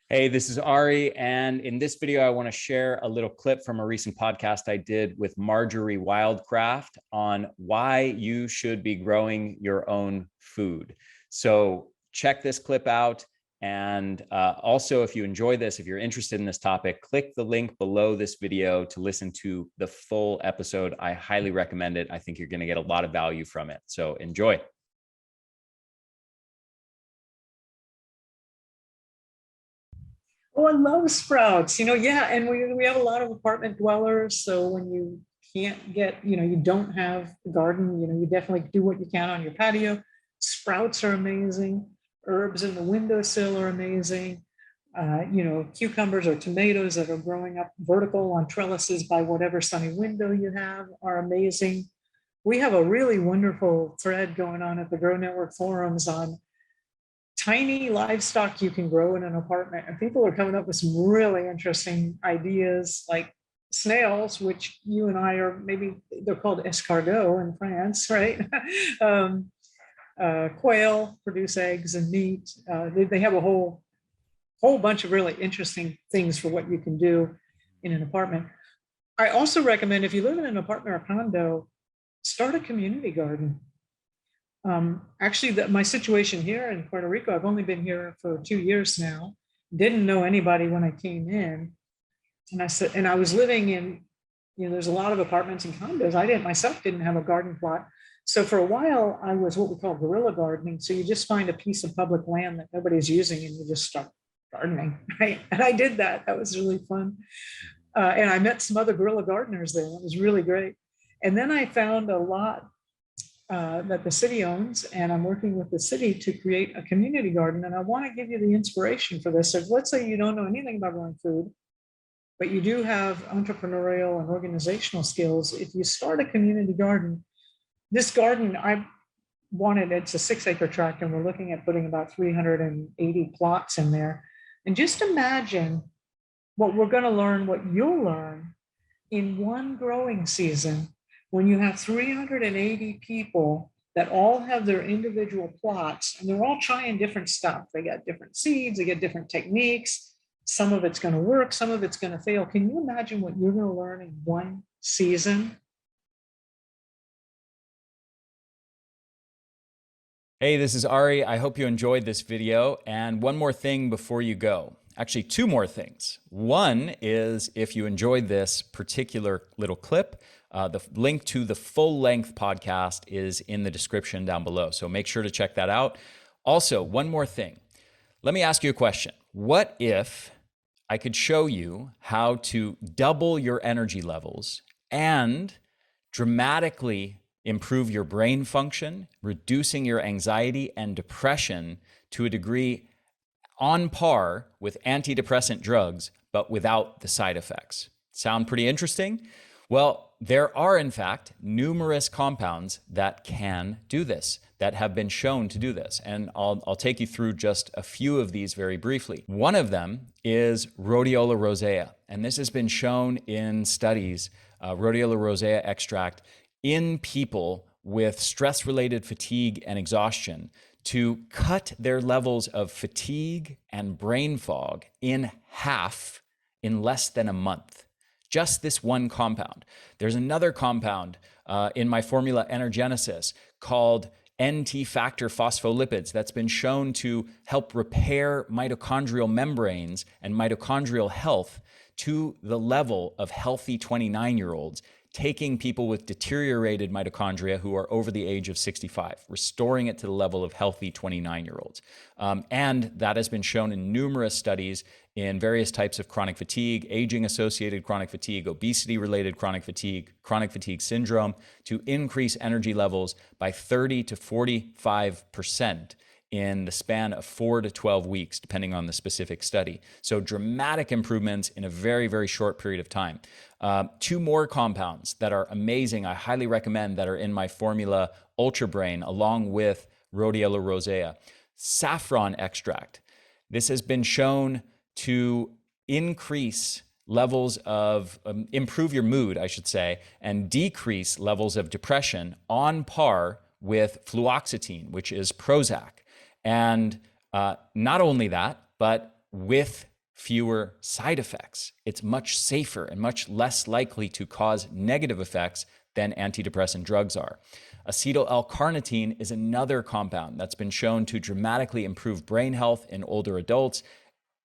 Hey, this is Ari, and in this video, I want to share a little clip from a recent podcast I did with Marjorie Wildcraft on why you should be growing your own food. So check this clip out. And also, if you enjoy this, if you're interested in this topic, click the link below this video to listen to the full episode. I highly recommend it. I think you're going to get a lot of value from it. So enjoy. Oh, I love sprouts. Yeah, and we have a lot of apartment dwellers. So when you can't get, you don't have a garden, you definitely do what you can on your patio. Sprouts are amazing. Herbs in the windowsill are amazing. Cucumbers or tomatoes that are growing up vertical on trellises by whatever sunny window you have are amazing. We have a really wonderful thread going on at the Grow Network forums on tiny livestock you can grow in an apartment. And people are coming up with some really interesting ideas like snails, which you and I are maybe, they're called escargots in France, right? Quail produce eggs and meat. They have a whole bunch of really interesting things for what you can do in an apartment. I also recommend if you live in an apartment or condo, start a community garden. Actually, my situation here in Puerto Rico, I've only been here for 2 years now. Didn't know anybody when I came in. And I was living in, there's a lot of apartments and condos. I myself didn't have a garden plot. So for a while, I was what we call guerrilla gardening. So you just find a piece of public land that nobody's using and you just start gardening, right? And I did that. That was really fun. And I met some other guerrilla gardeners there. It was really great. And then I found a lot that the city owns, and I'm working with the city to create a community garden. And I want to give you the inspiration for this. So let's say you don't know anything about growing food, but you do have entrepreneurial and organizational skills. If you start a community garden, this garden, it's a 6-acre tract, and we're looking at putting about 380 plots in there. And just imagine what we're going to learn, what you'll learn in one growing season when you have 380 people that all have their individual plots and they're all trying different stuff. They got different seeds, they get different techniques. Some of it's going to work, some of it's going to fail. Can you imagine what you're going to learn in one season? Hey, this is Ari. I hope you enjoyed this video. And one more thing before you go. Actually, two more things. One is if you enjoyed this particular little clip, the link to the full-length podcast is in the description down below. So make sure to check that out. Also, one more thing. Let me ask you a question. What if I could show you how to double your energy levels and dramatically improve your brain function, reducing your anxiety and depression to a degree on par with antidepressant drugs, but without the side effects? Sound pretty interesting? Well, there are, in fact, numerous compounds that can do this, that have been shown to do this. And I'll take you through just a few of these very briefly. One of them is rhodiola rosea. And this has been shown in studies, rhodiola rosea extract, in people with stress-related fatigue and exhaustion to cut their levels of fatigue and brain fog in half in less than a month. Just this one compound. There's another compound in my formula Energenesis called NT factor phospholipids that's been shown to help repair mitochondrial membranes and mitochondrial health to the level of healthy 29-year-olds, taking people with deteriorated mitochondria who are over the age of 65, restoring it to the level of healthy 29-year-olds. And that has been shown in numerous studies in various types of chronic fatigue, aging-associated chronic fatigue, obesity-related chronic fatigue syndrome, to increase energy levels by 30 to 45% in the span of 4 to 12 weeks, depending on the specific study. So dramatic improvements in a very, very short period of time. Two more compounds that are amazing, I highly recommend, that are in my formula Ultra Brain, along with rhodiola rosea. Saffron extract. This has been shown to increase levels of, improve your mood, I should say, and decrease levels of depression on par with fluoxetine, which is Prozac. And not only that, but with fewer side effects. It's much safer and much less likely to cause negative effects than antidepressant drugs are. Acetyl L-carnitine is another compound that's been shown to dramatically improve brain health in older adults.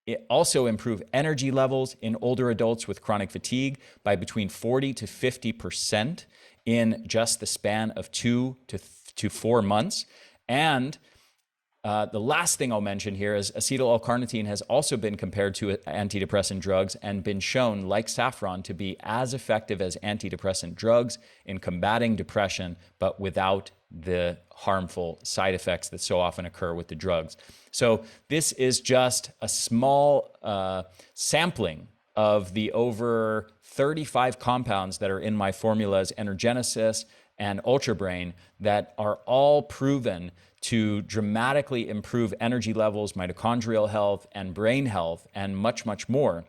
It also improves energy levels in older adults with chronic fatigue by between 40 to 50% in just the span of 2 to 4 months. And the last thing I'll mention here is acetyl L-carnitine has also been compared to antidepressant drugs and been shown, like saffron, to be as effective as antidepressant drugs in combating depression, but without the harmful side effects that so often occur with the drugs. So this is just a small sampling of the over 35 compounds that are in my formulas, Energenesis and Ultra Brain, that are all proven to dramatically improve energy levels, mitochondrial health, and brain health, and much, much more.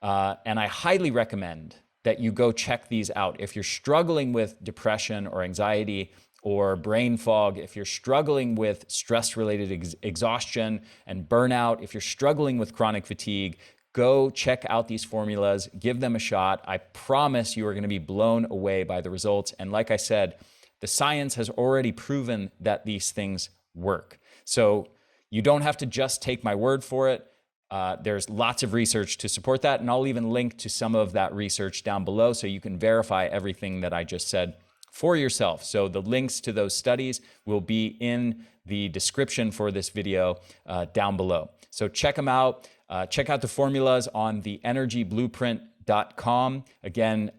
And I highly recommend that you go check these out. If you're struggling with depression or anxiety or brain fog, if you're struggling with stress-related exhaustion and burnout, if you're struggling with chronic fatigue, go check out these formulas, give them a shot. I promise you are going to be blown away by the results. And like I said, the science has already proven that these things work. So you don't have to just take my word for it. There's lots of research to support that, and I'll even link to some of that research down below so you can verify everything that I just said for yourself. So the links to those studies will be in the description for this video down below. So check them out. Check out the formulas on the energyblueprint.com. Again,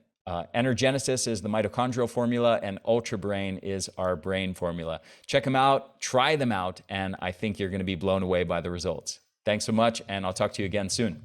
Energenesis is the mitochondrial formula, and Ultra Brain is our brain formula. Check them out, try them out, and I think you're going to be blown away by the results. Thanks so much, and I'll talk to you again soon.